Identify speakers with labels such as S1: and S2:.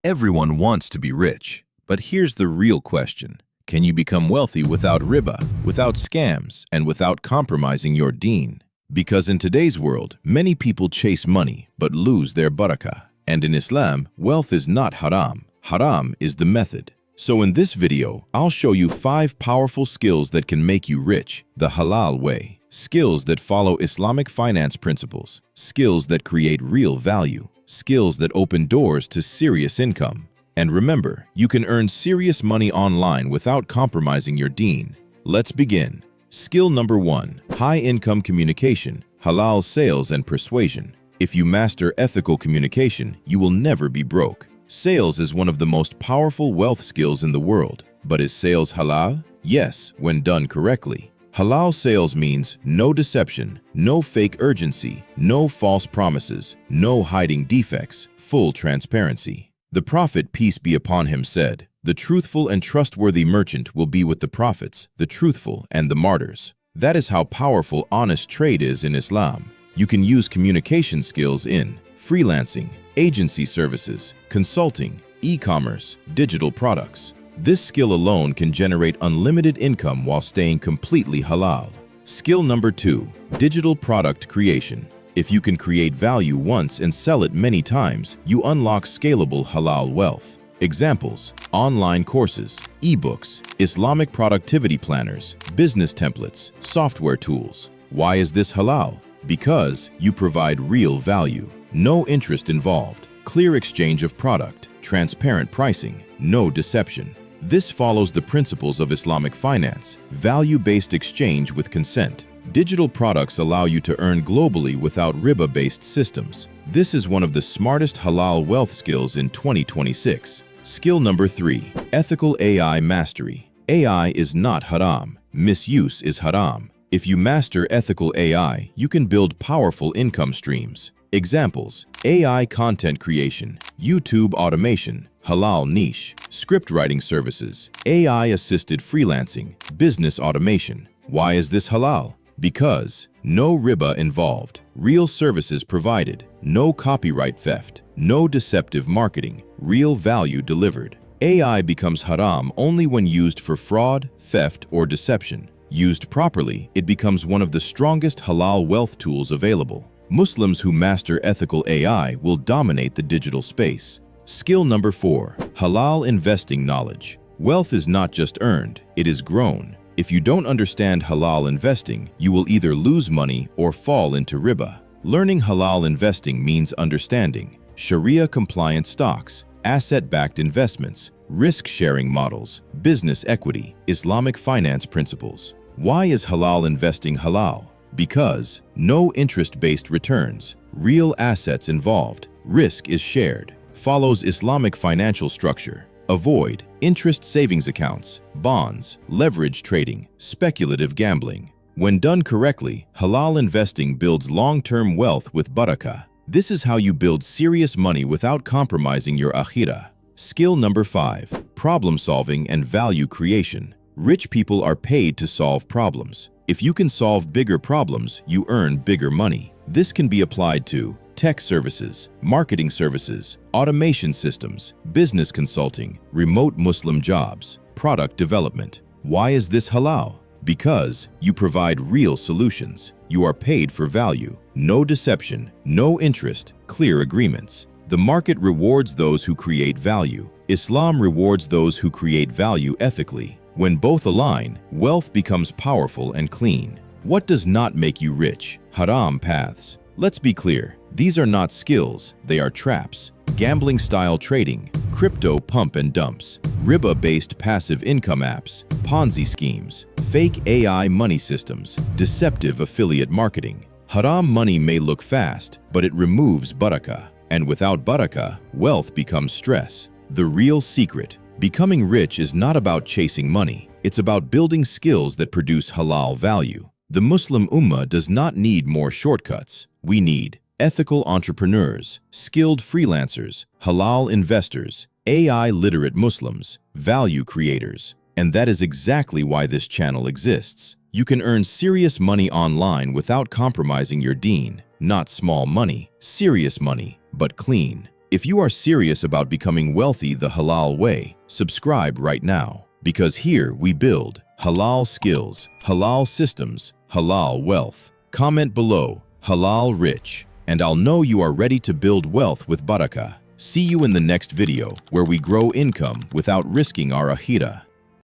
S1: Everyone wants to be rich, but here's the real question. Can you become wealthy without riba, without scams, and without compromising your deen? Because in today's world, many people chase money but lose their barakah. And in Islam, wealth is not haram. Haram is the method. So in this video, I'll show you 5 powerful skills that can make you rich, the halal way. Skills that follow Islamic finance principles. Skills that create real value. Skills that open doors to serious income. And remember, you can earn serious money online without compromising your deen. Let's begin. Skill number 1, high-income communication, halal sales and persuasion. If you master ethical communication, you will never be broke. Sales is one of the most powerful wealth skills in the world. But is sales halal? Yes, when done correctly. Halal sales means no deception, no fake urgency, no false promises, no hiding defects, full transparency. The Prophet, peace be upon him, said, "The truthful and trustworthy merchant will be with the prophets, the truthful and the martyrs." That is how powerful honest trade is in Islam. You can use communication skills in freelancing, agency services, consulting, e-commerce, digital products. This skill alone can generate unlimited income while staying completely halal. Skill number 2, digital product creation. If you can create value once and sell it many times, you unlock scalable halal wealth. Examples: online courses, ebooks, Islamic productivity planners, business templates, software tools. Why is this halal? Because you provide real value. No interest involved, clear exchange of product, transparent pricing, no deception. This follows the principles of Islamic finance, value-based exchange with consent. Digital products allow you to earn globally without riba-based systems. This is one of the smartest halal wealth skills in 2026. Skill number 3, ethical AI mastery. AI is not haram. Misuse is haram. If you master ethical AI, you can build powerful income streams. Examples: AI content creation, YouTube automation, halal niche, script writing services, AI-assisted freelancing, business automation. Why is this halal? Because no riba involved, real services provided, no copyright theft, no deceptive marketing, real value delivered. AI becomes haram only when used for fraud, theft, or deception. Used properly, it becomes one of the strongest halal wealth tools available. Muslims who master ethical AI will dominate the digital space. Skill number 4, halal investing knowledge. Wealth is not just earned, it is grown. If you don't understand halal investing, you will either lose money or fall into riba. Learning halal investing means understanding Sharia-compliant stocks, asset-backed investments, risk-sharing models, business equity, Islamic finance principles. Why is halal investing halal? Because no interest-based returns, real assets involved, risk is shared, follows Islamic financial structure. Avoid interest savings accounts, bonds, leverage trading, speculative gambling. When done correctly, halal investing builds long-term wealth with barakah. This is how you build serious money without compromising your akhirah. Skill number 5, problem solving and value creation. Rich people are paid to solve problems. If you can solve bigger problems, you earn bigger money. This can be applied to tech services, marketing services, automation systems, business consulting, remote Muslim jobs, product development. Why is this halal? Because you provide real solutions. You are paid for value. No deception, no interest, clear agreements. The market rewards those who create value. Islam rewards those who create value ethically. When both align, wealth becomes powerful and clean. What does not make you rich? Haram paths. Let's be clear, these are not skills, they are traps. Gambling-style trading, crypto pump and dumps, riba-based passive income apps, Ponzi schemes, fake AI money systems, deceptive affiliate marketing. Haram money may look fast, but it removes barakah. And without barakah, wealth becomes stress. The real secret: becoming rich is not about chasing money. It's about building skills that produce halal value. The Muslim Ummah does not need more shortcuts. We need ethical entrepreneurs, skilled freelancers, halal investors, AI-literate Muslims, value creators. And that is exactly why this channel exists. You can earn serious money online without compromising your deen. Not small money, serious money, but clean. If you are serious about becoming wealthy the halal way, subscribe right now. Because here we build halal skills, halal systems, halal wealth. Comment below, halal rich, and I'll know you are ready to build wealth with barakah. See you in the next video where we grow income without risking our akhirah.